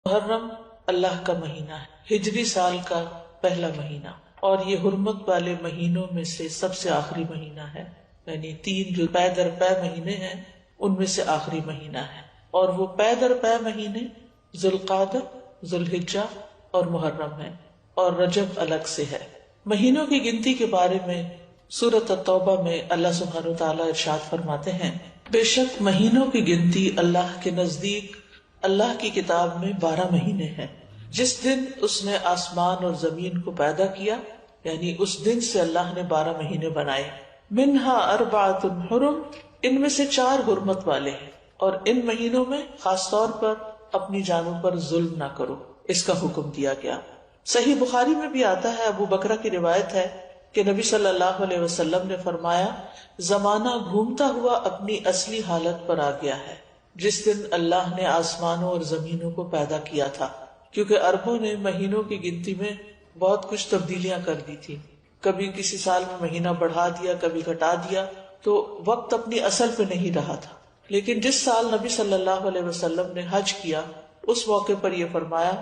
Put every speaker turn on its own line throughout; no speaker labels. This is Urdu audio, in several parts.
محرم اللہ کا مہینہ ہے، ہجری سال کا پہلا مہینہ، اور یہ حرمت والے مہینوں میں سے سب سے آخری مہینہ ہے، یعنی 3 جو پے در پے مہینے ہیں ان میں سے آخری مہینہ ہے، اور وہ پے در پے مہینے ذوالقعدہ، ذوالحجہ اور محرم ہیں، اور رجب الگ سے ہے۔ مہینوں کی گنتی کے بارے میں سورۃ التوبہ میں اللہ سبحانہ وتعالیٰ ارشاد فرماتے ہیں، بے شک مہینوں کی گنتی اللہ کے نزدیک اللہ کی کتاب میں 12 مہینے ہیں، جس دن اس نے آسمان اور زمین کو پیدا کیا، یعنی اس دن سے اللہ نے 12 مہینے بنائے۔ منہا اربعۃ حرم، ان میں سے 4 حرمت والے ہیں، اور ان مہینوں میں خاص طور پر اپنی جانوں پر ظلم نہ کرو، اس کا حکم دیا گیا۔ صحیح بخاری میں بھی آتا ہے، ابو بکرہ کی روایت ہے کہ نبی صلی اللہ علیہ وسلم نے فرمایا، زمانہ گھومتا ہوا اپنی اصلی حالت پر آ گیا ہے جس دن اللہ نے آسمانوں اور زمینوں کو پیدا کیا تھا، کیونکہ عربوں نے مہینوں کی گنتی میں بہت کچھ تبدیلیاں کر دی تھی، کبھی کسی سال میں مہینہ بڑھا دیا، کبھی گھٹا دیا، تو وقت اپنی اصل پہ نہیں رہا تھا۔ لیکن جس سال نبی صلی اللہ علیہ وسلم نے حج کیا، اس موقع پر یہ فرمایا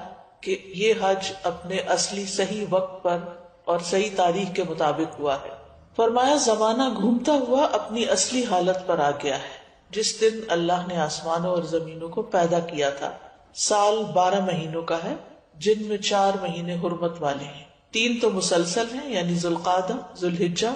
کہ یہ حج اپنے اصلی صحیح وقت پر اور صحیح تاریخ کے مطابق ہوا ہے۔ فرمایا زمانہ گھومتا ہوا اپنی اصلی حالت پر آ گیا ہے جس دن اللہ نے آسمانوں اور زمینوں کو پیدا کیا تھا۔ سال 12 مہینوں کا ہے، جن میں 4 مہینے حرمت والے ہیں، 3 تو مسلسل ہیں، یعنی ذوالقعدہ، ذوالحجہ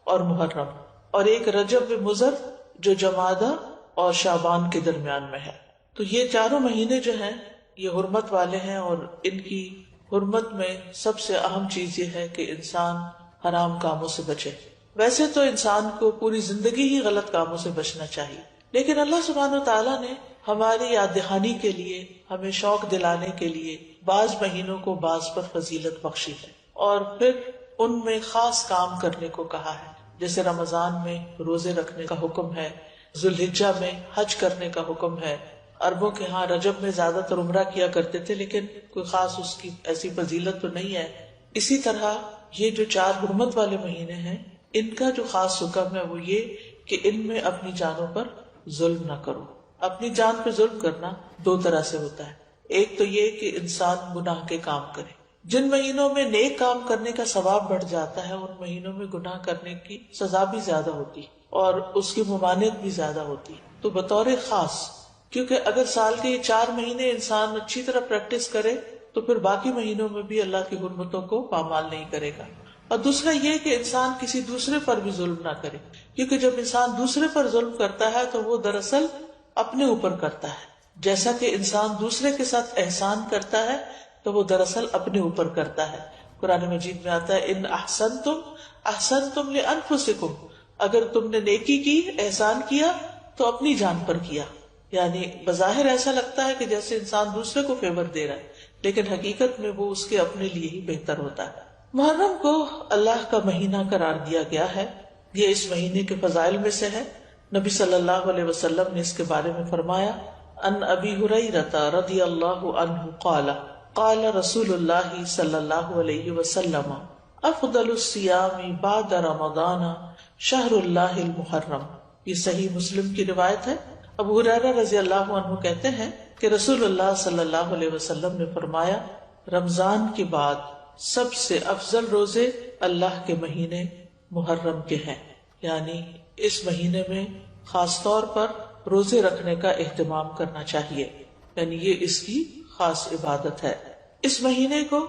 اور محرم، اور ایک رجب مضر جو جمادہ اور شعبان کے درمیان میں ہے۔ تو یہ 4 مہینے جو ہیں یہ حرمت والے ہیں، اور ان کی حرمت میں سب سے اہم چیز یہ ہے کہ انسان حرام کاموں سے بچے۔ ویسے تو انسان کو پوری زندگی ہی غلط کاموں سے بچنا چاہیے، لیکن اللہ سبحانہ وتعالیٰ نے ہماری یاد دہانی کے لیے، ہمیں شوق دلانے کے لیے بعض مہینوں کو بعض پر فضیلت بخشی ہے، اور پھر ان میں خاص کام کرنے کو کہا ہے، جیسے رمضان میں روزے رکھنے کا حکم ہے، ذوالحجہ میں حج کرنے کا حکم ہے۔ عربوں کے ہاں رجب میں زیادہ تر عمرہ کیا کرتے تھے، لیکن کوئی خاص اس کی ایسی فضیلت تو نہیں ہے۔ اسی طرح یہ جو 4 حرمت والے مہینے ہیں، ان کا جو خاص حکم ہے وہ یہ کہ ان میں اپنی جانوں پر ظلم نہ کرو۔ اپنی جان پہ ظلم کرنا 2 طرح سے ہوتا ہے، ایک تو یہ کہ انسان گناہ کے کام کرے۔ جن مہینوں میں نیک کام کرنے کا ثواب بڑھ جاتا ہے، ان مہینوں میں گناہ کرنے کی سزا بھی زیادہ ہوتی اور اس کی ممانعت بھی زیادہ ہوتی۔ تو بطور خاص، کیونکہ اگر سال کے یہ 4 مہینے انسان اچھی طرح پریکٹس کرے تو پھر باقی مہینوں میں بھی اللہ کی حرمتوں کو پامال نہیں کرے گا۔ اور دوسرا یہ کہ انسان کسی دوسرے پر بھی ظلم نہ کرے، کیونکہ جب انسان دوسرے پر ظلم کرتا ہے تو وہ دراصل اپنے اوپر کرتا ہے، جیسا کہ انسان دوسرے کے ساتھ احسان کرتا ہے تو وہ دراصل اپنے اوپر کرتا ہے۔ قرآن مجید میں آتا ہے ان احسنتم احسنتم لانفسکم، اگر تم نے نیکی کی، احسان کیا تو اپنی جان پر کیا۔ یعنی بظاہر ایسا لگتا ہے کہ جیسے انسان دوسرے کو فیور دے رہا ہے، لیکن حقیقت میں وہ اس کے اپنے لیے ہی بہتر ہوتا ہے۔ محرم کو اللہ کا مہینہ قرار دیا گیا ہے، یہ اس مہینے کے فضائل میں سے ہے۔ نبی صلی اللہ علیہ وسلم نے اس کے بارے میں فرمایا، ان ابی ہریرہ رضی اللہ عنہ قال قال رسول اللہ صلی اللہ علیہ وسلم افضل الصیام بعد رمضان شہر اللہ المحرم۔ یہ صحیح مسلم کی روایت ہے۔ ابو ہریرہ رضی اللہ عنہ کہتے ہیں کہ رسول اللہ صلی اللہ علیہ وسلم نے فرمایا، رمضان کے بعد سب سے افضل روزے اللہ کے مہینے محرم کے ہیں، یعنی اس مہینے میں خاص طور پر روزے رکھنے کا اہتمام کرنا چاہیے، یعنی یہ اس کی خاص عبادت ہے۔ اس مہینے کو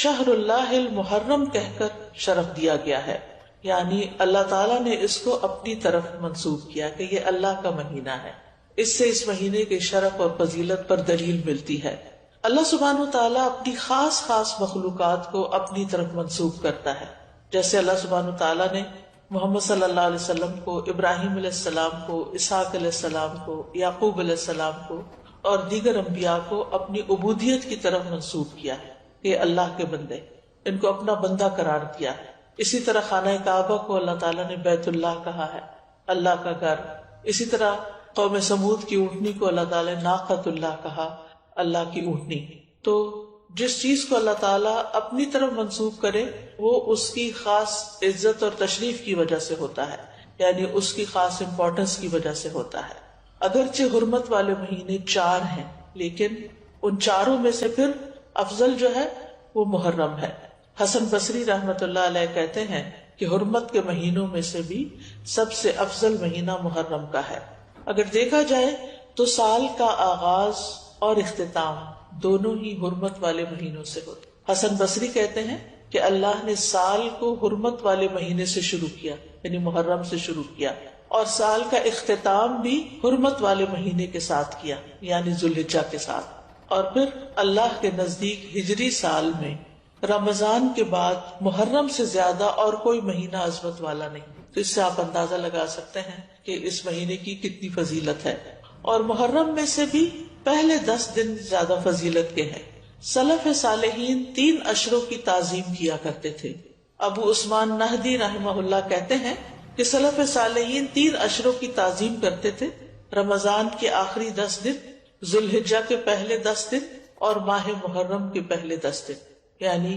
شہر اللہ المحرم کہہ کر شرف دیا گیا ہے، یعنی اللہ تعالیٰ نے اس کو اپنی طرف منسوب کیا کہ یہ اللہ کا مہینہ ہے۔ اس سے اس مہینے کے شرف اور فضیلت پر دلیل ملتی ہے۔ اللہ سبحانہ وتعالیٰ اپنی خاص مخلوقات کو اپنی طرف منسوب کرتا ہے، جیسے اللہ سبحانہ وتعالیٰ نے محمد صلی اللہ علیہ وسلم کو، ابراہیم علیہ السلام کو، اسحاق علیہ السلام کو، یعقوب علیہ السلام کو اور دیگر انبیاء کو اپنی عبودیت کی طرف منسوب کیا ہے کہ اللہ کے بندے، ان کو اپنا بندہ قرار دیا ہے۔ اسی طرح خانہ کعبہ کو اللہ تعالیٰ نے بیت اللہ کہا ہے، اللہ کا گھر۔ اسی طرح قوم سمود کی اونٹنی کو اللہ تعالیٰ نے ناقۃ اللہ کہا، اللہ کی اونٹنی۔ تو جس چیز کو اللہ تعالیٰ اپنی طرف منسوب کرے وہ اس کی خاص عزت اور تشریف کی وجہ سے ہوتا ہے، یعنی اس کی خاص امپورٹنس کی وجہ سے ہوتا ہے۔ اگرچہ حرمت والے مہینے 4 ہیں، لیکن ان چاروں میں سے پھر افضل جو ہے وہ محرم ہے۔ حسن بصری رحمت اللہ علیہ کہتے ہیں کہ حرمت کے مہینوں میں سے بھی سب سے افضل مہینہ محرم کا ہے۔ اگر دیکھا جائے تو سال کا آغاز اور اختتام دونوں ہی حرمت والے مہینوں سے ہوتے۔ حسن بصری کہتے ہیں کہ اللہ نے سال کو حرمت والے مہینے سے شروع کیا، یعنی محرم سے شروع کیا، اور سال کا اختتام بھی حرمت والے مہینے کے ساتھ کیا، یعنی ذوالحجہ کے ساتھ۔ اور پھر اللہ کے نزدیک ہجری سال میں رمضان کے بعد محرم سے زیادہ اور کوئی مہینہ عظمت والا نہیں۔ تو اس سے آپ اندازہ لگا سکتے ہیں کہ اس مہینے کی کتنی فضیلت ہے۔ اور محرم میں سے بھی پہلے 10 دن زیادہ فضیلت کے ہیں۔ سلف صالحین 3 اشروں کی تعظیم کیا کرتے تھے۔ ابو عثمان نہدی رحمہ اللہ کہتے ہیں کہ سلف صالحین 3 اشروں کی تعظیم کرتے تھے: رمضان کے آخری 10 دن، ذوالحجہ کے پہلے 10 دن اور ماہ محرم کے پہلے 10 دن۔ یعنی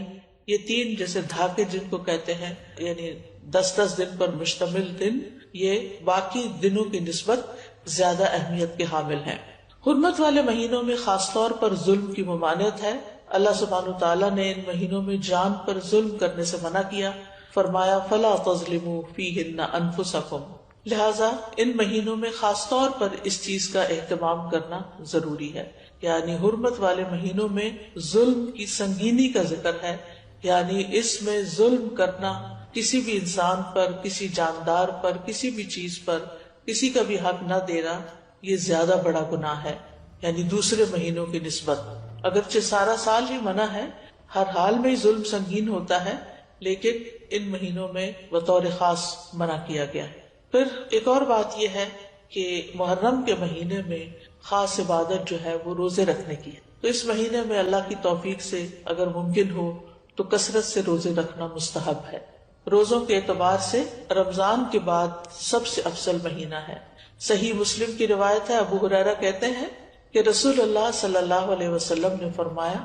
یہ 3 جیسے دھاکے جن کو کہتے ہیں، یعنی 10 دن پر مشتمل دن، یہ باقی دنوں کی نسبت زیادہ اہمیت کے حامل ہیں۔ حرمت والے مہینوں میں خاص طور پر ظلم کی ممانعت ہے۔ اللہ سبحانہ وتعالیٰ نے ان مہینوں میں جان پر ظلم کرنے سے منع کیا، فرمایا فَلَا تَظْلِمُوا فِيهِنَّ أَنفُسَكُمْ، لہذا ان مہینوں میں خاص طور پر اس چیز کا اہتمام کرنا ضروری ہے۔ یعنی حرمت والے مہینوں میں ظلم کی سنگینی کا ذکر ہے، یعنی اس میں ظلم کرنا، کسی بھی انسان پر، کسی جاندار پر، کسی بھی چیز پر کسی کا بھی حق نہ دینا، یہ زیادہ بڑا گناہ ہے، یعنی دوسرے مہینوں کی نسبت۔ اگرچہ سارا سال ہی منع ہے، ہر حال میں ظلم سنگین ہوتا ہے، لیکن ان مہینوں میں بطور خاص منع کیا گیا ہے۔ پھر ایک اور بات یہ ہے کہ محرم کے مہینے میں خاص عبادت جو ہے وہ روزے رکھنے کی ہے۔ تو اس مہینے میں اللہ کی توفیق سے اگر ممکن ہو تو کثرت سے روزے رکھنا مستحب ہے۔ روزوں کے اعتبار سے رمضان کے بعد سب سے افضل مہینہ ہے۔ صحیح مسلم کی روایت ہے، ابو ہریرہ کہتے ہیں کہ رسول اللہ صلی اللہ علیہ وسلم نے فرمایا،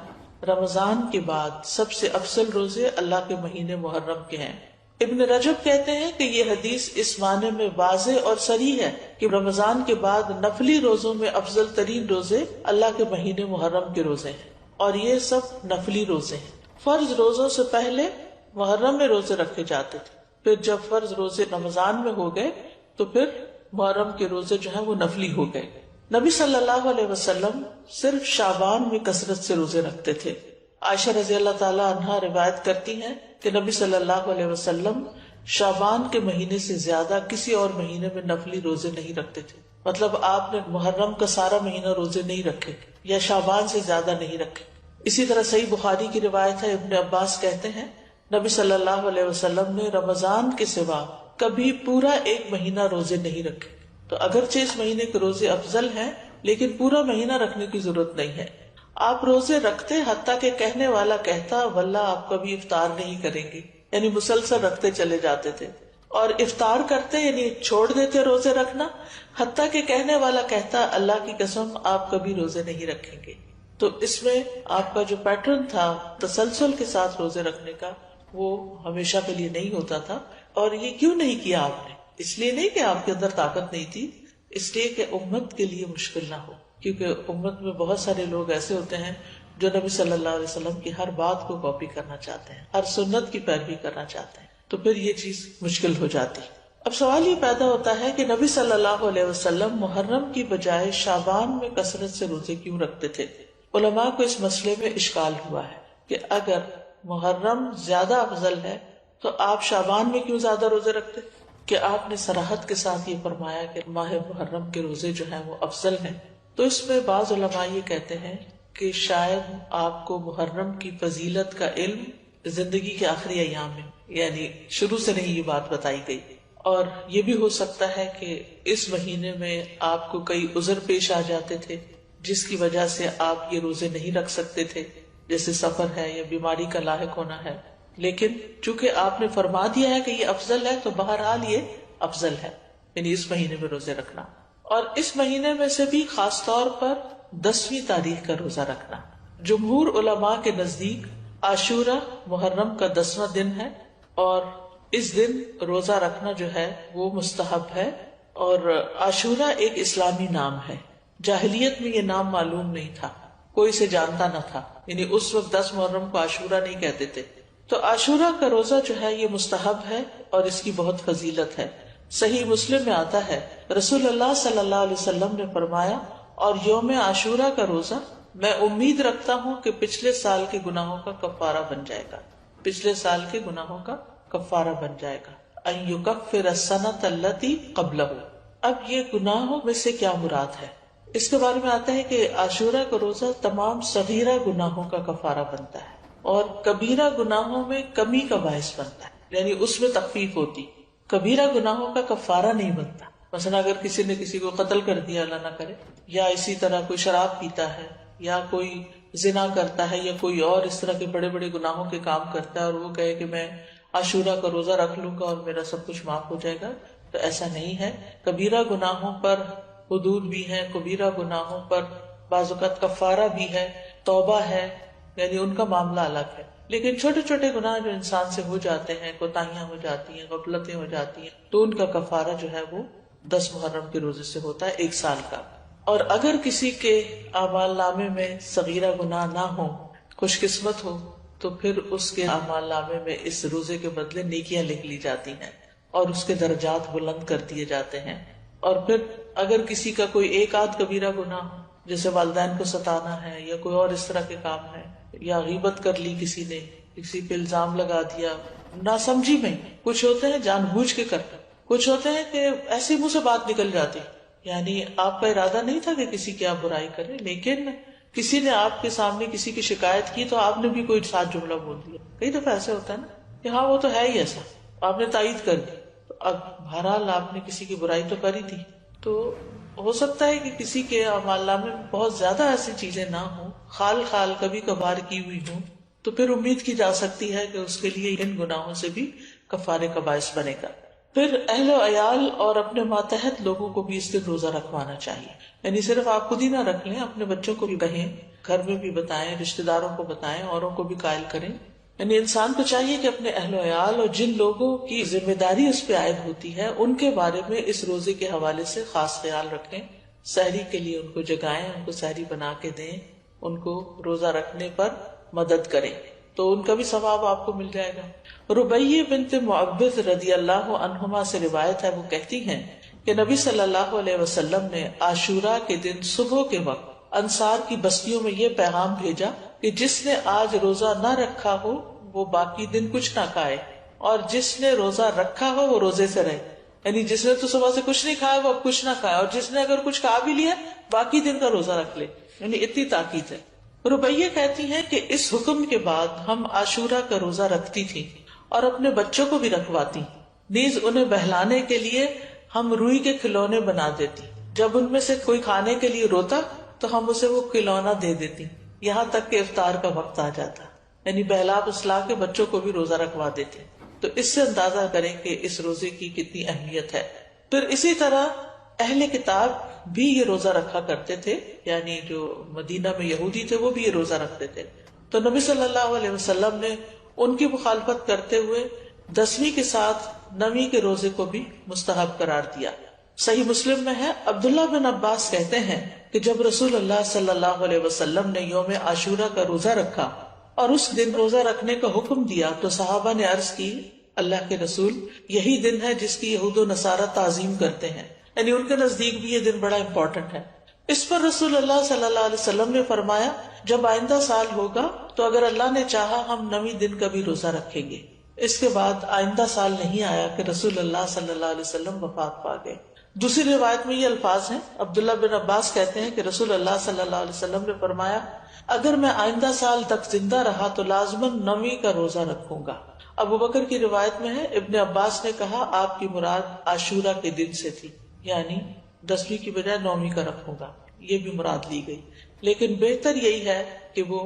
رمضان کے بعد سب سے افضل روزے اللہ کے مہینے محرم کے ہیں۔ ابن رجب کہتے ہیں کہ یہ حدیث اس معنی میں واضح اور صریح ہے کہ رمضان کے بعد نفلی روزوں میں افضل ترین روزے اللہ کے مہینے محرم کے روزے ہیں، اور یہ سب نفلی روزے ہیں۔ فرض روزوں سے پہلے محرم میں روزے رکھے جاتے تھے، پھر جب فرض روزے رمضان میں ہو گئے تو پھر محرم کے روزے جو ہیں وہ نفلی ہو گئے۔ نبی صلی اللہ علیہ وسلم صرف شعبان میں کثرت سے روزے رکھتے تھے۔ عائشہ رضی اللہ تعالی عنہا روایت کرتی ہیں کہ نبی صلی اللہ علیہ وسلم شعبان کے مہینے سے زیادہ کسی اور مہینے میں نفلی روزے نہیں رکھتے تھے۔ مطلب آپ نے محرم کا سارا مہینہ روزے نہیں رکھے یا شعبان سے زیادہ نہیں رکھے۔ اسی طرح صحیح بخاری کی روایت ہے، ابن عباس کہتے ہیں نبی صلی اللہ علیہ وسلم نے رمضان کے سوا کبھی پورا 1 مہینہ روزے نہیں رکھے۔ تو اگرچہ اس مہینے کے روزے افضل ہیں، لیکن پورا مہینہ رکھنے کی ضرورت نہیں ہے۔ آپ روزے رکھتے حتیٰ کہ کہنے والا کہتا واللہ آپ کبھی افطار نہیں کریں گے، یعنی مسلسل رکھتے چلے جاتے تھے، اور افطار کرتے یعنی چھوڑ دیتے روزے رکھنا حتیٰ کہ کہنے والا کہتا اللہ کی قسم آپ کبھی روزے نہیں رکھیں گے۔ تو اس میں آپ کا جو پیٹرن تھا تسلسل کے ساتھ روزے رکھنے کا، وہ ہمیشہ کے لیے نہیں ہوتا تھا۔ اور یہ کیوں نہیں کیا آپ نے؟ اس لیے نہیں کہ آپ کے اندر طاقت نہیں تھی، اس لیے کہ امت کے لیے مشکل نہ ہو، کیونکہ امت میں بہت سارے لوگ ایسے ہوتے ہیں جو نبی صلی اللہ علیہ وسلم کی ہر بات کو کاپی کرنا چاہتے ہیں، ہر سنت کی پیروی کرنا چاہتے ہیں، تو پھر یہ چیز مشکل ہو جاتی۔ اب سوال یہ پیدا ہوتا ہے کہ نبی صلی اللہ علیہ وسلم محرم کی بجائے شعبان میں کثرت سے روزے کیوں رکھتے تھے؟ علماء کو اس مسئلے میں اشکال ہوا ہے کہ اگر محرم زیادہ افضل ہے تو آپ شعبان میں کیوں زیادہ روزے رکھتے؟ کہ آپ نے صراحت کے ساتھ یہ فرمایا کہ ماہ محرم کے روزے جو ہیں وہ افضل ہیں۔ تو اس میں بعض علماء یہ کہتے ہیں کہ شاید آپ کو محرم کی فضیلت کا علم زندگی کے آخری ایام میں، یعنی شروع سے نہیں یہ بات بتائی گئی، اور یہ بھی ہو سکتا ہے کہ اس مہینے میں آپ کو کئی عذر پیش آ جاتے تھے جس کی وجہ سے آپ یہ روزے نہیں رکھ سکتے تھے، جیسے سفر ہے یا بیماری کا لاحق ہونا ہے، لیکن چونکہ آپ نے فرما دیا ہے کہ یہ افضل ہے تو بہرحال یہ افضل ہے، یعنی اس مہینے میں روزے رکھنا۔ اور اس مہینے میں سے بھی خاص طور پر 10ویں تاریخ کا روزہ رکھنا۔ جمہور علماء کے نزدیک عاشورہ محرم کا 10واں دن ہے، اور اس دن روزہ رکھنا جو ہے وہ مستحب ہے۔ اور عاشورہ ایک اسلامی نام ہے، جاہلیت میں یہ نام معلوم نہیں تھا۔ کوئی سے جانتا نہ تھا، یعنی اس وقت 10 محرم کو عاشورہ نہیں کہتے تھے. تو عاشورہ کا روزہ جو ہے یہ مستحب ہے اور اس کی بہت فضیلت ہے. صحیح مسلم میں آتا ہے رسول اللہ صلی اللہ علیہ وسلم نے فرمایا، اور یوم عاشورہ کا روزہ میں امید رکھتا ہوں کہ پچھلے سال کے گناہوں کا کفارہ بن جائے گا، پچھلے سال کے گناہوں کا کفارہ بن جائے گا. ان یکفر السنۃ التی قبلہ. اب یہ گناہوں میں سے کیا مراد ہے؟ اس کے بارے میں آتا ہے کہ عاشورہ کا روزہ تمام صغیرہ گناہوں کا کفارہ بنتا ہے اور کبیرہ گناہوں میں کمی کا باعث بنتا ہے، یعنی اس میں تخفیف ہوتی. کبیرہ گناہوں کا کفارہ نہیں بنتا. مثلا اگر کسی نے کسی کو قتل کر دیا، اللہ نہ کرے، یا اسی طرح کوئی شراب پیتا ہے یا کوئی زنا کرتا ہے یا کوئی اور اس طرح کے بڑے بڑے گناہوں کے کام کرتا ہے اور وہ کہے کہ میں عاشورہ کا روزہ رکھ لوں گا اور میرا سب کچھ معاف ہو جائے گا، تو ایسا نہیں ہے. کبیرہ گناہوں پر حدود بھی ہیں، کبیرہ گناہوں پر بعض اوقات کفارہ بھی ہے، توبہ ہے، یعنی ان کا معاملہ الگ ہے. لیکن چھوٹے چھوٹے گناہ جو انسان سے ہو جاتے ہیں، کوتاہیاں ہو جاتی ہیں، غفلتیں ہو جاتی ہیں، تو ان کا کفارہ جو ہے وہ 10 محرم کے روزے سے ہوتا ہے، 1 سال کا. اور اگر کسی کے اعمال نامے میں صغیرہ گناہ نہ ہو، خوش قسمت ہو، تو پھر اس کے اعمال نامے میں اس روزے کے بدلے نیکیاں لکھ لی جاتی ہیں اور اس کے درجات بلند کر دیے جاتے ہیں. اور پھر اگر کسی کا کوئی ایک آدھ کبیرہ گناہ ہو، جیسے والدین کو ستانا ہے یا کوئی اور اس طرح کے کام ہے، یا غیبت کر لی کسی نے، کسی پہ الزام لگا دیا ناسمجھی میں، کچھ ہوتے ہیں جان بوجھ کے کرتے، کچھ ہوتے ہیں کہ ایسے منہ سے بات نکل جاتی، یعنی آپ کا ارادہ نہیں تھا کہ کسی کی آپ برائی کرے، لیکن کسی نے آپ کے سامنے کسی کی شکایت کی تو آپ نے بھی کوئی ساتھ جملہ بول دیا. کئی دفعہ ایسے ہوتا ہے نا کہ ہاں وہ تو ہے ہی ایسا، آپ نے تائید کر دی. تو اب بہرحال آپ نے کسی کی برائی تو کری تھی، تو ہو سکتا ہے کہ کسی کے اعمال نامے میں بہت زیادہ ایسی چیزیں نہ ہوں، خال خال کبھی کبھار کی ہوئی ہوں، تو پھر امید کی جا سکتی ہے کہ اس کے لیے ان گناہوں سے بھی کفارے کا باعث بنے گا. پھر اہل و عیال اور اپنے ماتحت لوگوں کو بھی اس دن روزہ رکھوانا چاہیے. یعنی صرف آپ خود ہی نہ رکھ لیں، اپنے بچوں کو بھی کہیں، گھر میں بھی بتائیں، رشتہ داروں کو بتائیں، اوروں کو بھی قائل کریں. یعنی انسان کو چاہیے کہ اپنے اہل و عیال اور جن لوگوں کی ذمہ داری اس پہ عائد ہوتی ہے ان کے بارے میں اس روزے کے حوالے سے خاص خیال رکھیں. سحری کے لیے ان کو جگائیں، ان کو سحری بنا کے دیں، ان کو روزہ رکھنے پر مدد کریں، تو ان کا بھی ثواب آپ کو مل جائے گا. ربیہ بنت معبد رضی اللہ عنہما سے روایت ہے، وہ کہتی ہیں کہ نبی صلی اللہ علیہ وسلم نے عاشورہ کے دن صبح کے وقت انصار کی بستیوں میں یہ پیغام بھیجا کہ جس نے آج روزہ نہ رکھا ہو وہ باقی دن کچھ نہ کھائے، اور جس نے روزہ رکھا ہو وہ روزے سے رہے. یعنی جس نے تو صبح سے کچھ نہیں کھایا وہ اب کچھ نہ کھائے، اور جس نے اگر کچھ کھا بھی لیا باقی دن کا روزہ رکھ لے. یعنی اتنی تاکید ہے. ربیہ کہتی ہیں کہ اس حکم کے بعد ہم عاشورہ کا روزہ رکھتی تھی اور اپنے بچوں کو بھی رکھواتی، نیز انہیں بہلانے کے لیے ہم روئی کے کھلونے بنا دیتی. جب ان میں سے کوئی کھانے کے لیے روتا تو ہم اسے وہ کھلونا دے دیتی، یہاں تک کہ افطار کا وقت آ جاتا. یعنی بہلا پسلا کے بچوں کو بھی روزہ رکھوا دیتے. تو اس سے اندازہ کریں کہ اس روزے کی کتنی اہمیت ہے. پھر اسی طرح اہل کتاب بھی یہ روزہ رکھا کرتے تھے، یعنی جو مدینہ میں یہودی تھے وہ بھی یہ روزہ رکھتے تھے. تو نبی صلی اللہ علیہ وسلم نے ان کی مخالفت کرتے ہوئے 10ویں کے ساتھ 9ویں کے روزے کو بھی مستحب قرار دیا. صحیح مسلم میں ہے، عبداللہ بن عباس کہتے ہیں کہ جب رسول اللہ صلی اللہ علیہ وسلم نے یوم عاشورہ کا روزہ رکھا اور اس دن روزہ رکھنے کا حکم دیا تو صحابہ نے عرض کی، اللہ کے رسول، یہی دن ہے جس کی یہود و نصارہ تعظیم کرتے ہیں، یعنی ان کے نزدیک بھی یہ دن بڑا امپورٹنٹ ہے. اس پر رسول اللہ صلی اللہ علیہ وسلم نے فرمایا، جب آئندہ سال ہوگا تو اگر اللہ نے چاہا ہم 9ویں دن کا بھی روزہ رکھیں گے. اس کے بعد آئندہ سال نہیں آیا کہ رسول اللہ صلی اللہ علیہ وسلم وفات پا گئے. دوسری روایت میں یہ الفاظ ہیں، عبداللہ بن عباس کہتے ہیں کہ رسول اللہ صلی اللہ علیہ وسلم نے فرمایا، اگر میں آئندہ سال تک زندہ رہا تو لازماً 9ویں کا روزہ رکھوں گا. ابو بکر کی روایت میں ہے، ابن عباس نے کہا آپ کی مراد عاشورہ کے دن سے تھی، یعنی 10ویں کی بجائے 9ویں کا رکھوں گا، یہ بھی مراد لی گئی. لیکن بہتر یہی ہے کہ وہ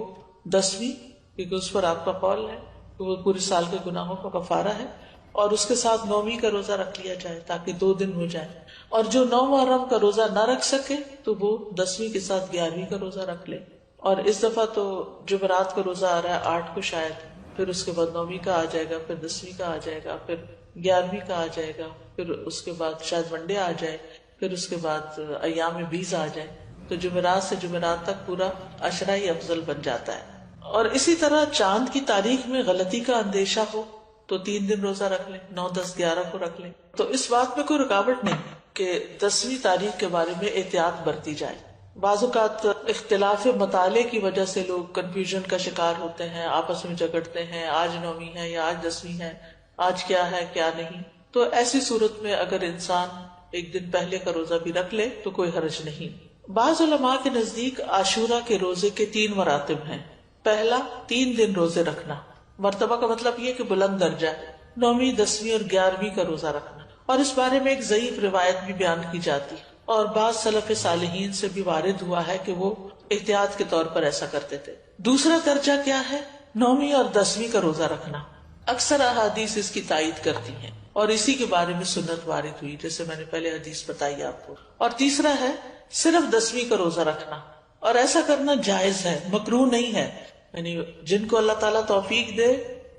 10ویں، کیونکہ اس پر آپ کا قول ہے کہ وہ پورے سال کے گناہوں کا کفارہ ہے، اور اس کے ساتھ 9ویں کا روزہ رکھ لیا جائے تاکہ 2 دن ہو جائے. اور جو 9 محرم کا روزہ نہ رکھ سکے تو وہ 10ویں کے ساتھ 11ویں کا روزہ رکھ لے. اور اس دفعہ تو جمعرات کا روزہ آ رہا ہے 8 کو شاید، پھر اس کے بعد 9ویں کا آ جائے گا، پھر 10ویں کا آ جائے گا، پھر 11ویں کا آ جائے گا، پھر اس کے بعد شاید منڈے آ جائے، پھر اس کے بعد ایام 20 آ جائے. تو جمعرات سے جمعرات تک پورا عشرہ ہی افضل بن جاتا ہے. اور اسی طرح چاند کی تاریخ میں غلطی کا اندیشہ ہو تو 3 دن روزہ رکھ لیں، 9، 10، 11 کو رکھ لیں. تو اس بات میں کوئی رکاوٹ نہیں کہ 10ویں تاریخ کے بارے میں احتیاط برتی جائے. بعض اوقات اختلاف مطالعے کی وجہ سے لوگ کنفیوژن کا شکار ہوتے ہیں، آپس میں جھگڑتے ہیں، آج 9ویں ہے یا آج 10ویں ہے، آج کیا ہے کیا نہیں. تو ایسی صورت میں اگر انسان ایک دن پہلے کا روزہ بھی رکھ لے تو کوئی حرج نہیں. بعض علماء کے نزدیک عاشورہ کے روزے کے 3 مراتب ہیں. پہلا 3 دن روزے رکھنا، مرتبہ کا مطلب یہ کہ بلند درجہ، 9ویں، 10ویں اور 11ویں کا روزہ رکھنا. اور اس بارے میں ایک ضعیف روایت بھی بیان کی جاتی ہے اور بعض سلف صالحین سے بھی وارد ہوا ہے کہ وہ احتیاط کے طور پر ایسا کرتے تھے. دوسرا درجہ کیا ہے؟ 9ویں اور 10ویں کا روزہ رکھنا. اکثر احادیث اس کی تائید کرتی ہیں اور اسی کے بارے میں سنت وارد ہوئی، جیسے میں نے پہلے حدیث بتائی آپ کو. اور تیسرا ہے صرف 10ویں کا روزہ رکھنا، اور ایسا کرنا جائز ہے، مکروہ نہیں ہے. یعنی جن کو اللہ تعالیٰ توفیق دے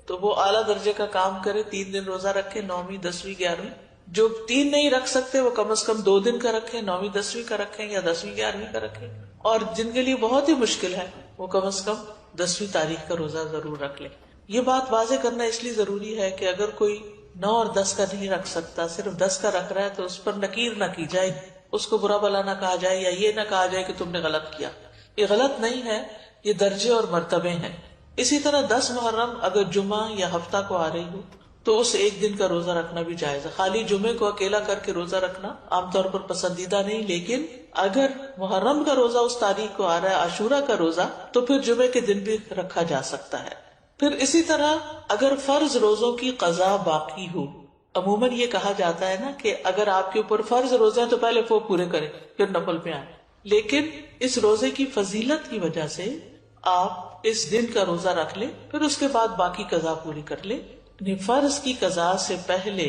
تو وہ اعلیٰ درجے کا کام کرے، 3 دن روزہ رکھے، 9ویں، 10ویں، 11ویں. جو 3 نہیں رکھ سکتے وہ کم از کم 2 دن کا رکھیں، 9ویں، 10ویں کا رکھیں یا 10ویں، 11ویں کا رکھیں. اور جن کے لیے بہت ہی مشکل ہے وہ کم از کم 10ویں تاریخ کا روزہ ضرور رکھ لیں. یہ بات واضح کرنا اس لیے ضروری ہے کہ اگر کوئی 9 اور 10 کا نہیں رکھ سکتا، صرف 10 کا رکھ رہا ہے، تو اس پر نکیر نہ کی جائے، اس کو برا بلا نہ کہا جائے یا یہ نہ کہا جائے کہ تم نے غلط کیا. یہ غلط نہیں ہے، یہ درجے اور مرتبے ہیں. اسی طرح 10 محرم اگر جمعہ یا ہفتہ کو آ رہی ہو تو اس ایک دن کا روزہ رکھنا بھی جائز ہے. خالی جمعے کو اکیلا کر کے روزہ رکھنا عام طور پر پسندیدہ نہیں، لیکن اگر محرم کا روزہ اس تاریخ کو آ رہا ہے، عاشورہ کا روزہ، تو پھر جمعے کے دن بھی رکھا جا سکتا ہے. پھر اسی طرح اگر فرض روزوں کی قضا باقی ہو، عموماً یہ کہا جاتا ہے نا کہ اگر آپ کے اوپر فرض روزے ہیں تو پہلے وہ پورے کریں پھر نفل پہ آئیں، لیکن اس روزے کی فضیلت کی وجہ سے آپ اس دن کا روزہ رکھ لیں، پھر اس کے بعد باقی قضا پوری کر لیں. یعنی فرض کی قضا سے پہلے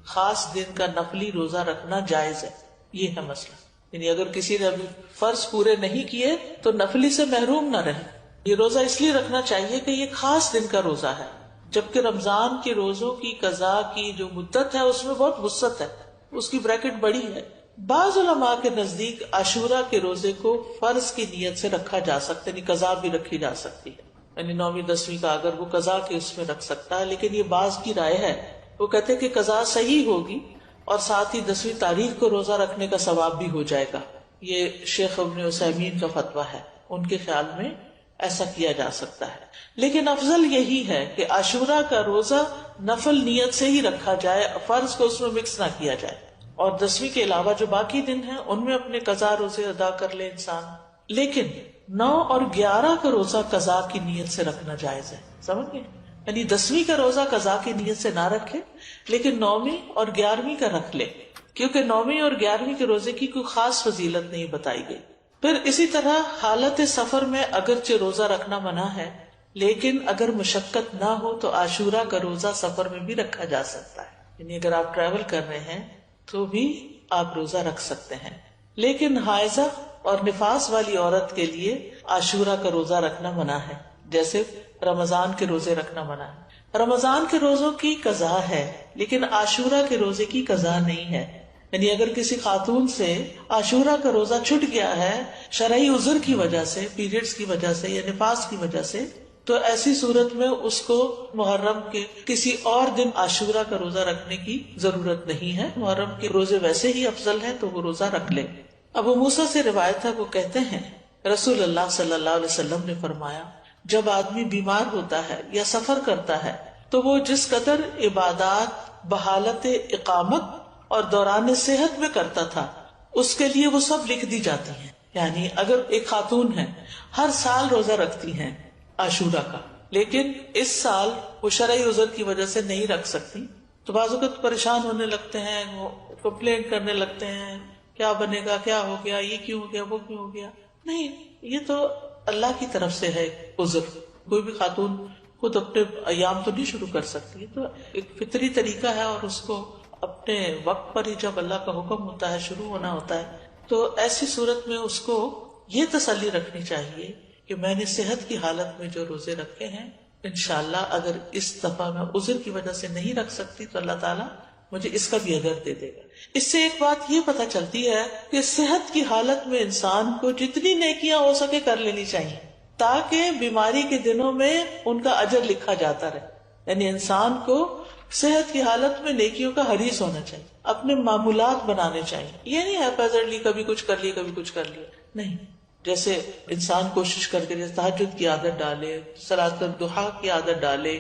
خاص دن کا نفلی روزہ رکھنا جائز ہے. یہ ہے مسئلہ. یعنی اگر کسی نے ابھی فرض پورے نہیں کیے تو نفلی سے محروم نہ رہے. یہ روزہ اس لیے رکھنا چاہیے کہ یہ خاص دن کا روزہ ہے، جبکہ رمضان کے روزوں کی قضا کی جو مدت ہے اس میں بہت وسعت ہے، اس کی بریکٹ بڑی ہے. بعض علماء کے نزدیک عاشورہ کے روزے کو فرض کی نیت سے رکھا جا سکتا ہے، یعنی قضا بھی رکھی جا سکتی ہے. یعنی 9ویں 10ویں کا اگر وہ قضا کے اس میں رکھ سکتا ہے، لیکن یہ بعض کی رائے ہے. وہ کہتے کہ قضا صحیح ہوگی اور ساتھ ہی 10ویں تاریخ کو روزہ رکھنے کا ثواب بھی ہو جائے گا. یہ شیخ ابن عثیمین کا فتویٰ ہے، ان کے خیال میں ایسا کیا جا سکتا ہے. لیکن افضل یہی ہے کہ عاشورہ کا روزہ نفل نیت سے ہی رکھا جائے، فرض کو اس میں مکس نہ کیا جائے، اور 10ویں کے علاوہ جو باقی دن ہیں ان میں اپنے قضا روزے ادا کر لے انسان. لیکن 9 اور 11 کا روزہ قضا کی نیت سے رکھنا جائز ہے. سمجھ گئے؟ یعنی 10ویں کا روزہ قضا کی نیت سے نہ رکھے، لیکن 9ویں اور 11ویں کا رکھ لے، کیونکہ 9ویں اور 11ویں کے روزے کی کوئی خاص فضیلت نہیں بتائی گئی. پھر اسی طرح حالت سفر میں اگرچہ روزہ رکھنا منع ہے، لیکن اگر مشقت نہ ہو تو عاشورہ کا روزہ سفر میں بھی رکھا جا سکتا ہے. یعنی اگر آپ ٹریول کر رہے ہیں تو بھی آپ روزہ رکھ سکتے ہیں. لیکن حائضہ اور نفاس والی عورت کے لیے عاشورہ کا روزہ رکھنا منع ہے، جیسے رمضان کے روزے رکھنا منع ہے. رمضان کے روزوں کی قضا ہے لیکن عاشورہ کے روزے کی قضا نہیں ہے. یعنی اگر کسی خاتون سے عاشورہ کا روزہ چھٹ گیا ہے شرعی عذر کی وجہ سے، پیریڈز کی وجہ سے یا نفاس کی وجہ سے، تو ایسی صورت میں اس کو محرم کے کسی اور دن عاشورہ کا روزہ رکھنے کی ضرورت نہیں ہے. محرم کے روزے ویسے ہی افضل ہیں تو وہ روزہ رکھ لے. ابو موسیٰ سے روایت ہے، وہ کہتے ہیں رسول اللہ صلی اللہ علیہ وسلم نے فرمایا، جب آدمی بیمار ہوتا ہے یا سفر کرتا ہے تو وہ جس قدر عبادات بحالت اقامت اور دوران صحت میں کرتا تھا اس کے لیے وہ سب لکھ دی جاتی ہیں. یعنی اگر ایک خاتون ہے ہر سال روزہ رکھتی ہیں عاشورہ کا، لیکن اس سال وہ شرعی عذر کی وجہ سے نہیں رکھ سکتی، تو بعض اوقات پریشان ہونے لگتے ہیں، وہ کمپلینٹ کرنے لگتے ہیں، کیا بنے گا، کیا ہو گیا، یہ کیوں ہو گیا، وہ کیوں ہو گیا. نہیں، یہ تو اللہ کی طرف سے ہے عذر. کوئی بھی خاتون خود اپنے ایام تو نہیں شروع کر سکتی، تو ایک فطری طریقہ ہے، اور اس کو اپنے وقت پر ہی جب اللہ کا حکم ہوتا ہے شروع ہونا ہوتا ہے. تو ایسی صورت میں اس کو یہ تسلی رکھنی چاہیے کہ میں نے صحت کی حالت میں جو روزے رکھے ہیں، انشاءاللہ اگر اس دفعہ میں عذر کی وجہ سے نہیں رکھ سکتی تو اللہ تعالیٰ مجھے اس کا بھی اجر دے دے گا. اس سے ایک بات یہ پتہ چلتی ہے کہ صحت کی حالت میں انسان کو جتنی نیکیاں ہو سکے کر لینی چاہیے تاکہ بیماری کے دنوں میں ان کا اجر لکھا جاتا رہے. یعنی انسان کو صحت کی حالت میں نیکیوں کا حریص ہونا چاہیے، اپنے معمولات بنانے چاہیے. یہ نہیں ہے پیزرلی کبھی کچھ کر لیا کبھی کچھ کر لیا، نہیں. جیسے انسان کوشش کر کے جیسے تہجد کی عادت ڈالے، صلاۃ الضحیٰ کی عادت ڈالے،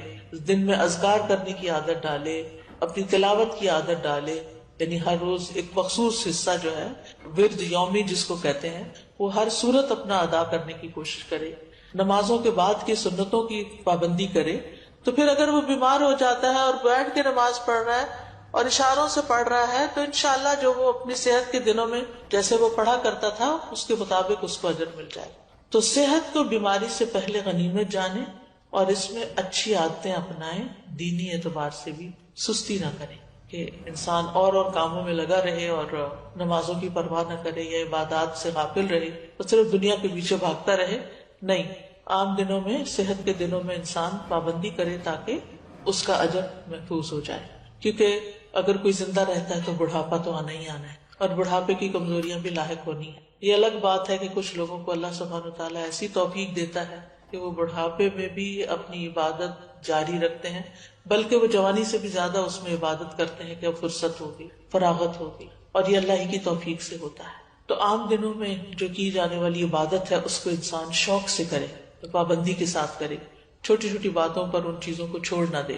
دن میں اذکار کرنے کی عادت ڈالے، اپنی تلاوت کی عادت ڈالے، یعنی ہر روز ایک مخصوص حصہ جو ہے ورد یومی جس کو کہتے ہیں وہ ہر صورت اپنا ادا کرنے کی کوشش کرے، نمازوں کے بعد کی سنتوں کی پابندی کرے. تو پھر اگر وہ بیمار ہو جاتا ہے اور بیٹھ کے نماز پڑھ رہا ہے اور اشاروں سے پڑھ رہا ہے تو انشاءاللہ جو وہ اپنی صحت کے دنوں میں جیسے وہ پڑھا کرتا تھا اس کے مطابق اس کو اجر مل جائے. تو صحت کو بیماری سے پہلے غنیمت جانے اور اس میں اچھی عادتیں اپنائیں، دینی اعتبار سے بھی سستی نہ کریں کہ انسان اور کاموں میں لگا رہے اور نمازوں کی پرواہ نہ کرے یا عبادات سے غافل رہے تو صرف دنیا کے پیچھے بھاگتا رہے. نہیں، عام دنوں میں صحت کے دنوں میں انسان پابندی کرے تاکہ اس کا اجر محفوظ ہو جائے. کیونکہ اگر کوئی زندہ رہتا ہے تو بڑھاپا تو آنا ہی آنا ہے اور بڑھاپے کی کمزوریاں بھی لاحق ہونی ہے. یہ الگ بات ہے کہ کچھ لوگوں کو اللہ سبحانہ وتعالیٰ ایسی توفیق دیتا ہے کہ وہ بڑھاپے میں بھی اپنی عبادت جاری رکھتے ہیں، بلکہ وہ جوانی سے بھی زیادہ اس میں عبادت کرتے ہیں کہ اب فرصت ہوگی، فراغت ہوگی، اور یہ اللہ ہی کی توفیق سے ہوتا ہے. تو عام دنوں میں جو کی جانے والی عبادت ہے اس کو انسان شوق سے کرے، پابندی کے ساتھ کرے، چھوٹی چھوٹی باتوں پر ان چیزوں کو چھوڑ نہ دے.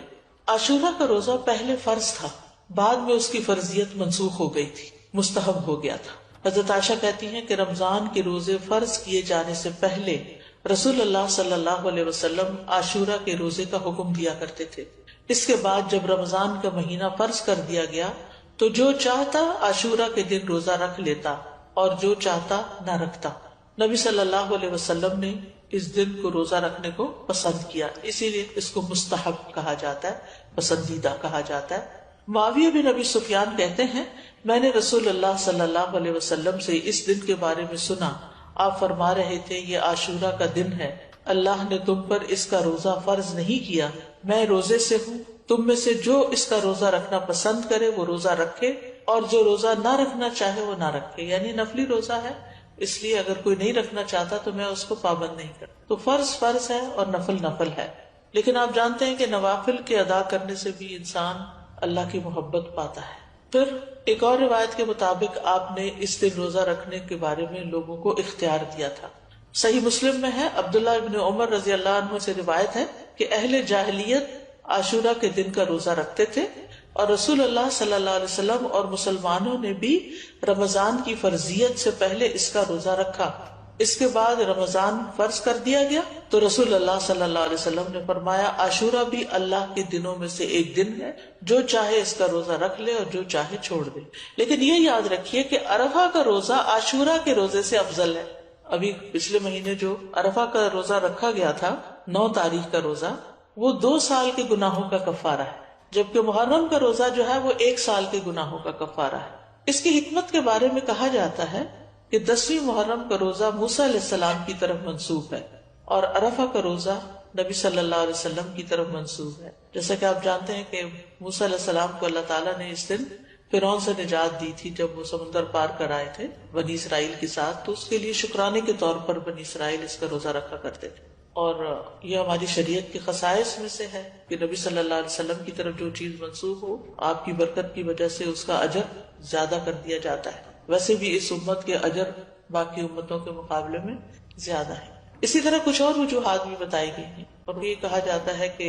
عاشورہ کا روزہ پہلے فرض تھا، بعد میں اس کی فرضیت منسوخ ہو گئی تھی، مستحب ہو گیا تھا. حضرت عائشہ کہتی ہیں کہ رمضان کے روزے فرض کیے جانے سے پہلے رسول اللہ صلی اللہ علیہ وسلم عاشورہ کے روزے کا حکم دیا کرتے تھے. اس کے بعد جب رمضان کا مہینہ فرض کر دیا گیا تو جو چاہتا عاشورہ کے دن روزہ رکھ لیتا اور جو چاہتا نہ رکھتا. نبی صلی اللہ علیہ وسلم نے اس دن کو روزہ رکھنے کو پسند کیا، اسی لیے اس کو مستحب کہا جاتا ہے، پسندیدہ کہا جاتا ہے. معاویہ بن ابی سفیان کہتے ہیں میں نے رسول اللہ صلی اللہ علیہ وسلم سے اس دن کے بارے میں سنا، آپ فرما رہے تھے یہ عاشورہ کا دن ہے، اللہ نے تم پر اس کا روزہ فرض نہیں کیا، میں روزے سے ہوں، تم میں سے جو اس کا روزہ رکھنا پسند کرے وہ روزہ رکھے اور جو روزہ نہ رکھنا چاہے وہ نہ رکھے. یعنی نفلی روزہ ہے، اس لیے اگر کوئی نہیں رکھنا چاہتا تو میں اس کو پابند نہیں کرتا. تو فرض فرض ہے اور نفل نفل ہے. لیکن آپ جانتے ہیں کہ نوافل کے ادا کرنے سے بھی انسان اللہ کی محبت پاتا ہے. پھر ایک اور روایت کے مطابق آپ نے اس دن روزہ رکھنے کے بارے میں لوگوں کو اختیار دیا تھا. صحیح مسلم میں ہے، عبداللہ ابن عمر رضی اللہ عنہ سے روایت ہے کہ اہل جاہلیت عاشورہ کے دن کا روزہ رکھتے تھے اور رسول اللہ صلی اللہ علیہ وسلم اور مسلمانوں نے بھی رمضان کی فرضیت سے پہلے اس کا روزہ رکھا. اس کے بعد رمضان فرض کر دیا گیا تو رسول اللہ صلی اللہ علیہ وسلم نے فرمایا عاشورہ بھی اللہ کے دنوں میں سے ایک دن ہے، جو چاہے اس کا روزہ رکھ لے اور جو چاہے چھوڑ دے. لیکن یہ یاد رکھیے کہ عرفہ کا روزہ عاشورہ کے روزے سے افضل ہے. ابھی پچھلے مہینے جو عرفہ کا روزہ رکھا گیا تھا 9 تاریخ کا روزہ، وہ 2 سال کے گناہوں کا کفارہ ہے، جبکہ محرم کا روزہ جو ہے وہ 1 سال کے گناہوں کا کفارہ ہے. اس کی حکمت کے بارے میں کہا جاتا ہے کہ 10ویں محرم کا روزہ موسیٰ علیہ السلام کی طرف منسوب ہے اور عرفہ کا روزہ نبی صلی اللہ علیہ وسلم کی طرف منسوب ہے. جیسا کہ آپ جانتے ہیں کہ موسیٰ علیہ السلام کو اللہ تعالیٰ نے اس دن فرعون سے نجات دی تھی جب وہ سمندر پار کر آئے تھے بنی اسرائیل کے ساتھ، تو اس کے لیے شکرانے کے طور پر بنی اسرائیل اس کا روزہ رکھا کرتے تھے. اور یہ ہماری شریعت کے خصائص میں سے ہے کہ نبی صلی اللہ علیہ وسلم کی طرف جو چیز منسوب ہو آپ کی برکت کی وجہ سے اس کا اجر زیادہ کر دیا جاتا ہے. ویسے بھی اس امت کے اجر باقی امتوں کے مقابلے میں زیادہ ہے. اسی طرح کچھ اور وجوہات بھی بتائی گئی ہیں اور یہ کہا جاتا ہے کہ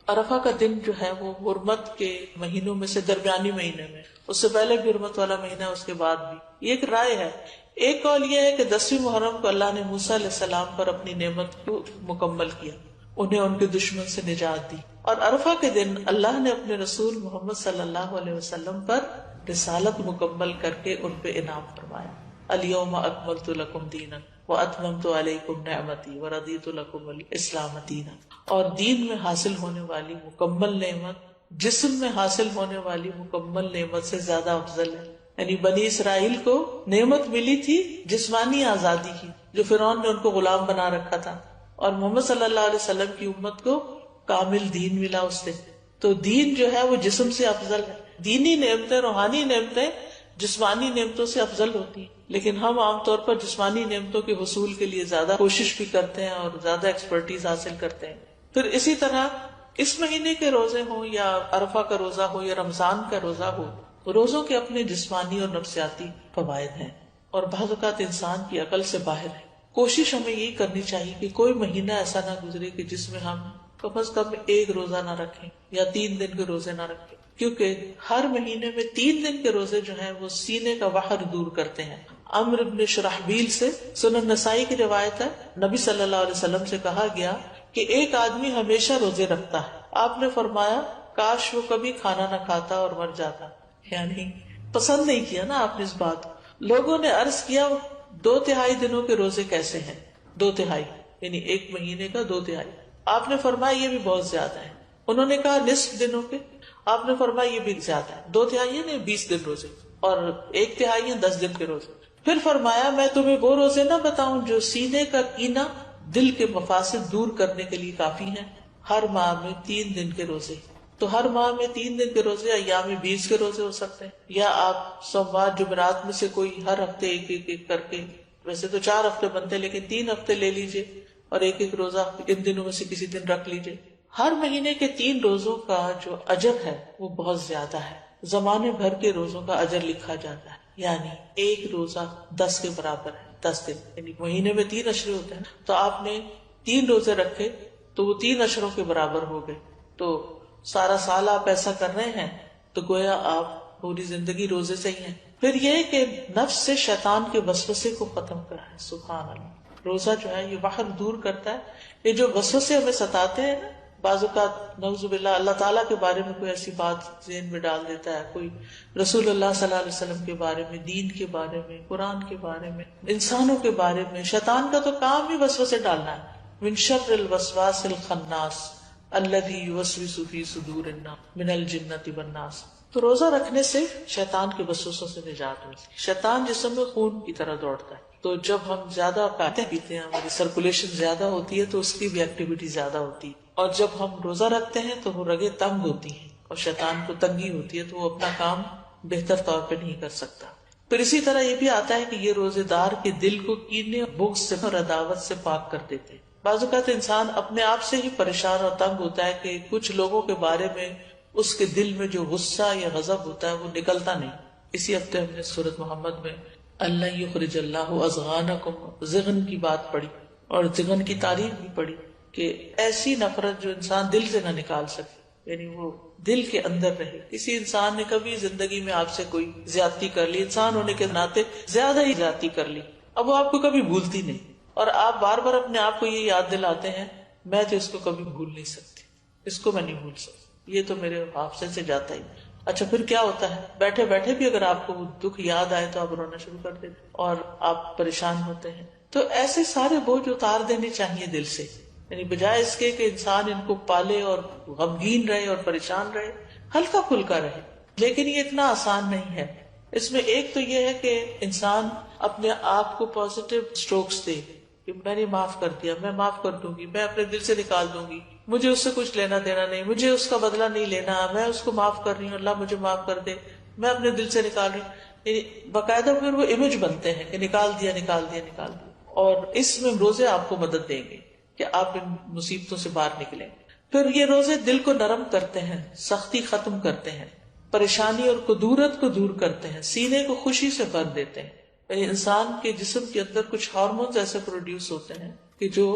عرفہ کا دن جو ہے وہ حرمت کے مہینوں میں سے درمیانی مہینے میں، اس سے پہلے بھی حرمت والا مہینہ ہے، اس کے بعد بھی. یہ ایک رائے ہے. ایک قول یہ ہے کہ 10ویں محرم کو اللہ نے موسیٰ علیہ السلام پر اپنی نعمت کو مکمل کیا، انہیں ان کے دشمن سے نجات دی، اور عرفہ کے دن اللہ نے اپنے رسول محمد صلی اللہ علیہ وسلم پر رسالت مکمل کر کے ان پہ انعام فرمایا. الیوم اکملت لکم دینکم واتممت علیکم نعمتی ورضیت لکم الاسلام دینا. اور دین میں حاصل ہونے والی مکمل نعمت جسم میں حاصل ہونے والی مکمل نعمت سے زیادہ افضل ہے. یعنی بنی اسرائیل کو نعمت ملی تھی جسمانی آزادی کی، جو فرعون نے ان کو غلام بنا رکھا تھا، اور محمد صلی اللہ علیہ وسلم کی امت کو کامل دین ملا اس سے. تو دین جو ہے وہ جسم سے افضل ہے. دینی نعمتیں، روحانی نعمتیں جسمانی نعمتوں سے افضل ہوتی ہیں، لیکن ہم عام طور پر جسمانی نعمتوں کے حصول کے لیے زیادہ کوشش بھی کرتے ہیں اور زیادہ ایکسپرٹیز حاصل کرتے ہیں. پھر اسی طرح اس مہینے کے روزے ہوں یا عرفہ کا روزہ ہو یا رمضان کا روزہ ہو، روزوں کے اپنے جسمانی اور نفسیاتی فوائد ہیں اور بعض اوقات انسان کی عقل سے باہر ہے. کوشش ہمیں یہی کرنی چاہیے کہ کوئی مہینہ ایسا نہ گزرے کہ جس میں ہم کم از کم ایک روزہ نہ رکھیں یا 3 دن کے روزے نہ رکھیں، کیونکہ ہر مہینے میں 3 دن کے روزے جو ہیں وہ سینے کا وحر دور کرتے ہیں. عمرو بن شرحبیل سے سنن نسائی کی روایت ہے، نبی صلی اللہ علیہ وسلم سے کہا گیا کہ ایک آدمی ہمیشہ روزے رکھتا ہے. آپ نے فرمایا کاش وہ کبھی کھانا نہ کھاتا اور مر جاتا. یعنی پسند نہیں کیا نا آپ نے اس بات. لوگوں نے عرض کیا 2/3 دنوں کے روزے کیسے ہیں؟ 2/3 یعنی ایک مہینے کا 2/3. آپ نے فرمایا یہ بھی بہت زیادہ ہے. انہوں نے کہا نصف دنوں کے. آپ نے فرمایا یہ بھی زیادہ ہے. 2/3 نے 20 دن روزے اور 1/3 10 دن کے روزے. پھر فرمایا میں تمہیں وہ روزے نہ بتاؤں جو سینے کا کینہ دل کے مفاسد دور کرنے کے لیے کافی ہیں. ہر ماہ میں 3 دن کے روزے. تو ہر ماہ میں 3 دن کے روزے ایام 20 کے روزے ہو سکتے ہیں، یا آپ سوموار جمعرات میں سے کوئی ہر ہفتے ایک کر کے، ویسے تو 4 ہفتے بنتے لیکن 3 ہفتے لے لیجئے اور ایک روزہ ان دنوں میں سے کسی دن رکھ لیجئے. ہر مہینے کے 3 روزوں کا جو اجر ہے وہ بہت زیادہ ہے. زمانے بھر کے روزوں کا اجر لکھا جاتا ہے، یعنی ایک روزہ 10 کے برابر ہے. 10 دن یعنی مہینے میں 3 اشرے ہوتے ہیں، تو آپ نے 3 روزے رکھے تو وہ 3 اشروں کے برابر ہو گئے. تو سارا سال آپ ایسا کر رہے ہیں تو گویا آپ پوری زندگی روزے سے ہی ہیں. پھر یہ کہ نفس سے شیطان کے وسوسے کو ختم کرا ہے. سبحان اللہ. روزہ جو ہے یہ باہر دور کرتا ہے. یہ جو وسوسے ہمیں ستاتے ہیں نا، بعض اوقات نعوذ باللہ اللہ تعالیٰ کے بارے میں کوئی ایسی بات ذہن میں ڈال دیتا ہے، کوئی رسول اللہ صلی اللہ علیہ وسلم کے بارے میں، دین کے بارے میں، قرآن کے بارے میں، انسانوں کے بارے میں. شیطان کا تو کام ہی وسوسے ڈالنا ہے. من شر الوسواس الخناس الذی یوسوس فی صدور الناس من الجنۃ والناس. تو روزہ رکھنے سے شیطان کے وسوسوں سے نجات ملتی ہے. شیطان جسم میں خون کی طرح دوڑتا ہے، تو جب ہم زیادہ کھاتے پیتے ہیں، ہماری سرکولیشن زیادہ ہوتی ہے تو اس کی بھی ایکٹیویٹی زیادہ ہوتی ہے. اور جب ہم روزہ رکھتے ہیں تو وہ رگیں تنگ ہوتی ہیں اور شیطان کو تنگی ہوتی ہے، تو وہ اپنا کام بہتر طور پہ نہیں کر سکتا. پھر اسی طرح یہ بھی آتا ہے کہ یہ روزے دار کے دل کو کینے، بغض سے اور عداوت سے پاک کر دیتے ہیں. بعض اوقات انسان اپنے آپ سے ہی پریشان اور تنگ ہوتا ہے کہ کچھ لوگوں کے بارے میں اس کے دل میں جو غصہ یا غضب ہوتا ہے وہ نکلتا نہیں. اسی ہفتے ہم نے سورۃ محمد میں اللہ یخرج اللہ اضغانکم ضغن کی بات پڑھی اور ضغن کی تعریف بھی پڑھی کہ ایسی نفرت جو انسان دل سے نہ نکال سکے، یعنی وہ دل کے اندر رہے. کسی انسان نے کبھی زندگی میں آپ سے کوئی زیادتی کر لی، انسان ہونے کے ناطے زیادہ ہی زیادتی کر لی، اب وہ آپ کو کبھی بھولتی نہیں اور آپ بار بار اپنے آپ کو یہ یاد دلاتے ہیں میں تو اس کو کبھی بھول نہیں سکتی، اس کو میں نہیں بھول سکتی، یہ تو میرے حافظے سے جاتا ہی. اچھا پھر کیا ہوتا ہے؟ بیٹھے بیٹھے بھی اگر آپ کو وہ دکھ یاد آئے تو آپ رونا شروع کر دیتے اور آپ پریشان ہوتے ہیں. تو ایسے سارے بوجھ اتار دینے چاہیے دل سے، یعنی بجائے اس کے کہ انسان ان کو پالے اور غمگین رہے اور پریشان رہے، ہلکا پھلکا رہے. لیکن یہ اتنا آسان نہیں ہے. اس میں ایک تو یہ ہے کہ انسان اپنے آپ کو پازیٹیو اسٹروکس دے کہ میں نے معاف کر دیا، میں معاف کر دوں گی، میں اپنے دل سے نکال دوں گی، مجھے اس سے کچھ لینا دینا نہیں، مجھے اس کا بدلہ نہیں لینا، میں اس کو معاف کر رہی ہوں، اللہ مجھے معاف کر دے، میں اپنے دل سے نکال رہی ہوں. یعنی باقاعدہ پھر وہ امیج بنتے ہیں کہ نکال دیا نکال دیا نکال دیا. اور اس میں روزے آپ کو مدد دیں گے کہ آپ ان مصیبتوں سے باہر نکلیں. پھر یہ روزے دل کو نرم کرتے ہیں، سختی ختم کرتے ہیں، پریشانی اور کدورت کو دور کرتے ہیں، سینے کو خوشی سے بھر دیتے ہیں. یعنی انسان کے جسم کے اندر کچھ ہارمونز ایسے پروڈیوس ہوتے ہیں کہ جو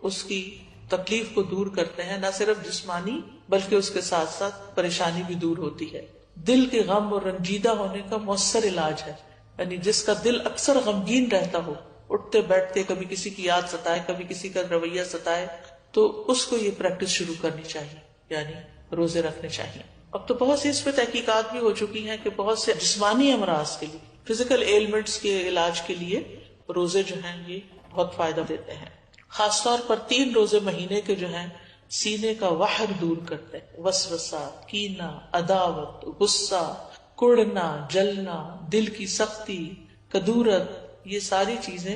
اس کی تکلیف کو دور کرتے ہیں، نہ صرف جسمانی بلکہ اس کے ساتھ ساتھ پریشانی بھی دور ہوتی ہے. دل کے غم اور رنجیدہ ہونے کا مؤثر علاج ہے. یعنی جس کا دل اکثر غمگین رہتا ہو، اٹھتے بیٹھتے کبھی کسی کی یاد ستائے، کبھی کسی کا رویہ ستائے، تو اس کو یہ پریکٹس شروع کرنی چاہیے، یعنی روزے رکھنے چاہیے. اب تو بہت سی اس پہ تحقیقات بھی ہو چکی ہیں کہ بہت سے جسمانی امراض کے لیے، فزیکل ایلمنٹس کے علاج کے لیے روزے جو ہیں یہ بہت فائدہ دیتے ہیں. خاص طور پر 3 روزے مہینے کے جو ہیں سینے کا وحر دور کرتے ہیں. وسوسہ، کینہ، عداوت، غصہ، کڑنا، جلنا، دل کی سختی، کدورت، یہ ساری چیزیں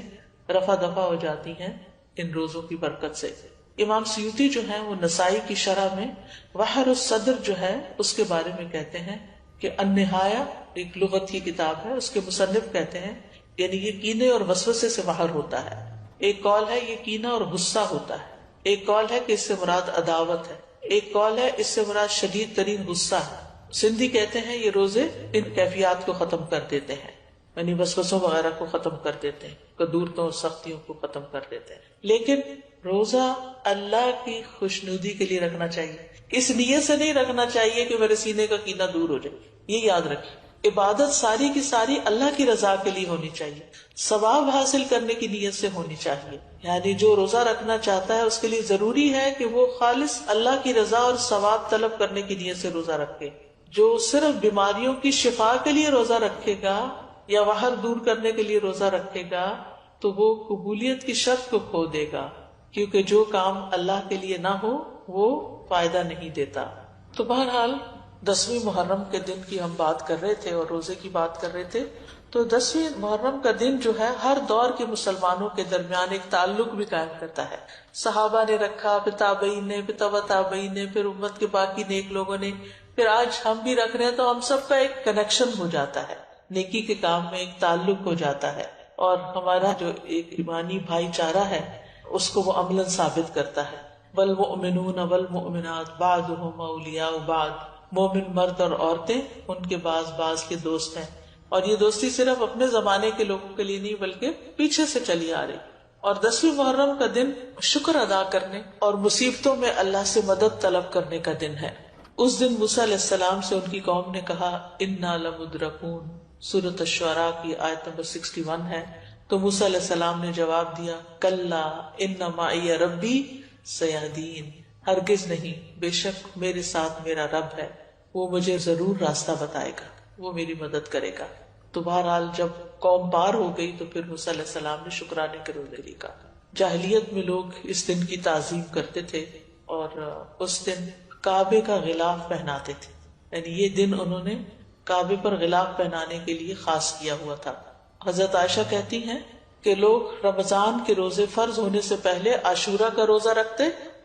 رفع دفع ہو جاتی ہیں ان روزوں کی برکت سے. امام سیوطی جو ہیں وہ نسائی کی شرح میں وحر الصدر جو ہے اس کے بارے میں کہتے ہیں کہ النہایہ ایک لغت کی کتاب ہے، اس کے مصنف کہتے ہیں یعنی یہ کینے اور وسوسے سے باہر ہوتا ہے. ایک قول ہے یہ کینہ اور غصہ ہوتا ہے، ایک قول ہے کہ اس سے مراد عداوت ہے، ایک قول ہے اس سے مراد شدید ترین غصہ ہے. سندھی کہتے ہیں یہ روزے ان کیفیات کو ختم کر دیتے ہیں، یعنی وسوسوں وغیرہ کو ختم کر دیتے ہیں، قدورتوں اور سختیوں کو ختم کر دیتے ہیں. لیکن روزہ اللہ کی خوشنودی کے لیے رکھنا چاہیے، اس نیت سے نہیں رکھنا چاہیے کہ میرے سینے کا کینہ دور ہو جائے. یہ یاد رکھیے، عبادت ساری کی ساری اللہ کی رضا کے لیے ہونی چاہیے، ثواب حاصل کرنے کی نیت سے ہونی چاہیے. یعنی جو روزہ رکھنا چاہتا ہے اس کے لیے ضروری ہے کہ وہ خالص اللہ کی رضا اور ثواب طلب کرنے کی نیت سے روزہ رکھے. جو صرف بیماریوں کی شفا کے لیے روزہ رکھے گا یا وہر دور کرنے کے لیے روزہ رکھے گا تو وہ قبولیت کی شرط کو کھو دے گا، کیونکہ جو کام اللہ کے لیے نہ ہو وہ فائدہ نہیں دیتا. تو بہرحال 10ویں محرم کے دن کی ہم بات کر رہے تھے اور روزے کی بات کر رہے تھے. تو 10ویں محرم کا دن جو ہے ہر دور کے مسلمانوں کے درمیان ایک تعلق بھی قائم کرتا ہے. صحابہ نے رکھا، پھر تابعین نے، پھر تبع تابعین نے، پھر امت کے باقی نیک لوگوں نے، پھر آج ہم بھی رکھ رہے ہیں تو ہم سب کا ایک کنیکشن ہو جاتا ہے، نیکی کے کام میں ایک تعلق ہو جاتا ہے، اور ہمارا جو ایک ایمانی بھائی چارہ ہے اس کو وہ عملاً ثابت کرتا ہے. والمؤمنون والمؤمنات بعضهم اولیاء بعض، مومن مرد اور عورتیں ان کے بعض کے دوست ہیں. اور یہ دوستی صرف اپنے زمانے کے لوگوں کے لیے نہیں بلکہ پیچھے سے چلی آ رہی. اور 10ویں محرم کا دن شکر ادا کرنے اور مصیبتوں میں اللہ سے مدد طلب کرنے کا دن ہے. اس دن موسیٰ علیہ السلام سے ان کی قوم نے کہا انا لمدرکون، سورۃ الشعراء کی آیت نمبر 61 ہے. تو موسیٰ علیہ السلام نے جواب دیا کلا ان معی ربی سیہدین، ہرگز نہیں، بے شک میرے ساتھ میرا رب ہے، وہ مجھے ضرور راستہ بتائے گا، وہ میری مدد کرے گا. تو بہرحال جب قوم پار ہو گئی تو پھر موسیٰ علیہ السلام نے شکرانے کے روزے لکھا. جاہلیت میں لوگ اس دن کی تعظیم کرتے تھے اور اس دن کعبے کا غلاف پہناتے تھے، یعنی یہ دن انہوں نے کعبے پر غلاف پہنانے کے لیے خاص کیا ہوا تھا. حضرت عائشہ کہتی ہیں کہ لوگ رمضان کے روزے فرض ہونے سے پہلے عاشورہ کا روزہ رکھتے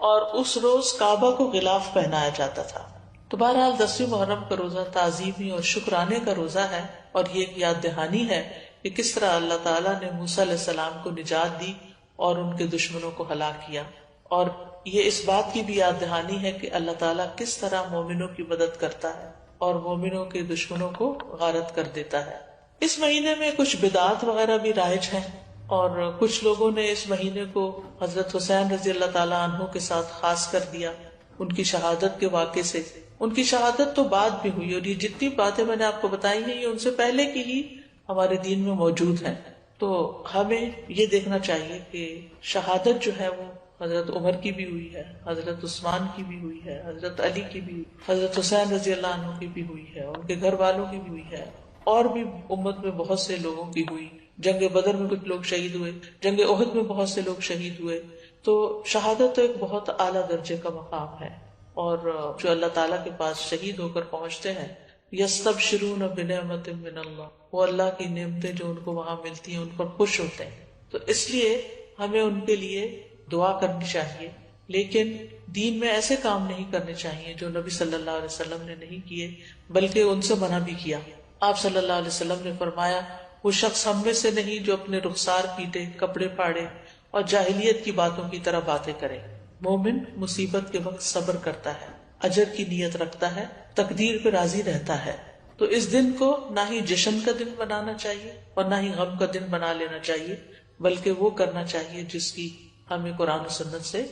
اور اس روز کعبہ کو غلاف پہنایا جاتا تھا. تو بہرحال 10ویں محرم کا روزہ تعظیمی اور شکرانے کا روزہ ہے، اور یہ ایک یاد دہانی ہے کہ کس طرح اللہ تعالیٰ نے موسیٰ علیہ السلام کو نجات دی اور ان کے دشمنوں کو ہلاک کیا. اور یہ اس بات کی بھی یاد دہانی ہے کہ اللہ تعالیٰ کس طرح مومنوں کی مدد کرتا ہے اور مومنوں کے دشمنوں کو غارت کر دیتا ہے. اس مہینے میں کچھ بدعات وغیرہ بھی رائج ہیں، اور کچھ لوگوں نے اس مہینے کو حضرت حسین رضی اللہ تعالیٰ عنہ کے ساتھ خاص کر دیا ان کی شہادت کے واقعے سے. ان کی شہادت تو بعد بھی ہوئی، اور یہ جتنی باتیں میں نے آپ کو بتائی ہیں یہ ان سے پہلے کی ہی ہمارے دین میں موجود ہیں. تو ہمیں یہ دیکھنا چاہیے کہ شہادت جو ہے وہ حضرت عمر کی بھی ہوئی ہے، حضرت عثمان کی بھی ہوئی ہے، حضرت علی کی بھی ہوئی، حضرت حسین رضی اللہ عنہ کی بھی ہوئی ہے، ان کے گھر والوں کی بھی ہوئی ہے، اور بھی امت میں بہت سے لوگوں کی ہوئی. جنگ بدر میں کچھ لوگ شہید ہوئے، جنگ احد میں بہت سے لوگ شہید ہوئے. تو شہادت تو ایک بہت اعلیٰ درجے کا مقام ہے، اور جو اللہ تعالیٰ کے پاس شہید ہو کر پہنچتے ہیں یستبشرون بنعمت من اللہ، وہ اللہ کی نعمتیں جو ان کو وہاں ملتی ہیں ان پر خوش ہوتے ہیں. تو اس لیے ہمیں ان کے لیے دعا کرنی چاہیے، لیکن دین میں ایسے کام نہیں کرنے چاہیے جو نبی صلی اللہ علیہ وسلم نے نہیں کیے، بلکہ ان سے منع بھی کیا. آپ صلی اللہ علیہ وسلم نے فرمایا وہ شخص ہم میں سے نہیں جو اپنے رخسار پیٹے، کپڑے پھاڑے اور جاہلیت کی باتوں کی طرح باتیں کرے. مومن مصیبت کے وقت صبر کرتا ہے، اجر کی نیت رکھتا ہے، تقدیر پہ راضی رہتا ہے. تو اس دن کو نہ ہی جشن کا دن بنانا چاہیے اور نہ ہی غم کا دن بنا لینا چاہیے، بلکہ وہ کرنا چاہیے جس کی ہمیں قرآن و سنت سے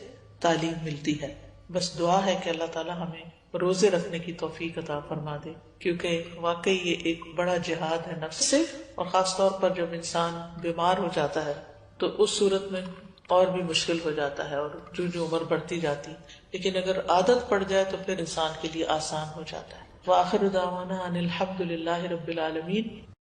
تعلیم ملتی ہے. بس دعا ہے کہ اللہ تعالیٰ ہمیں روزے رکھنے کی توفیق عطا فرما دے، کیونکہ واقعی یہ ایک بڑا جہاد ہے نفس سے، اور خاص طور پر جب انسان بیمار ہو جاتا ہے تو اس صورت میں اور بھی مشکل ہو جاتا ہے، اور جو عمر بڑھتی جاتی، لیکن اگر عادت پڑ جائے تو پھر انسان کے لیے آسان ہو جاتا ہے. وآخر دعوانا ان الحمد للہ رب العالمین.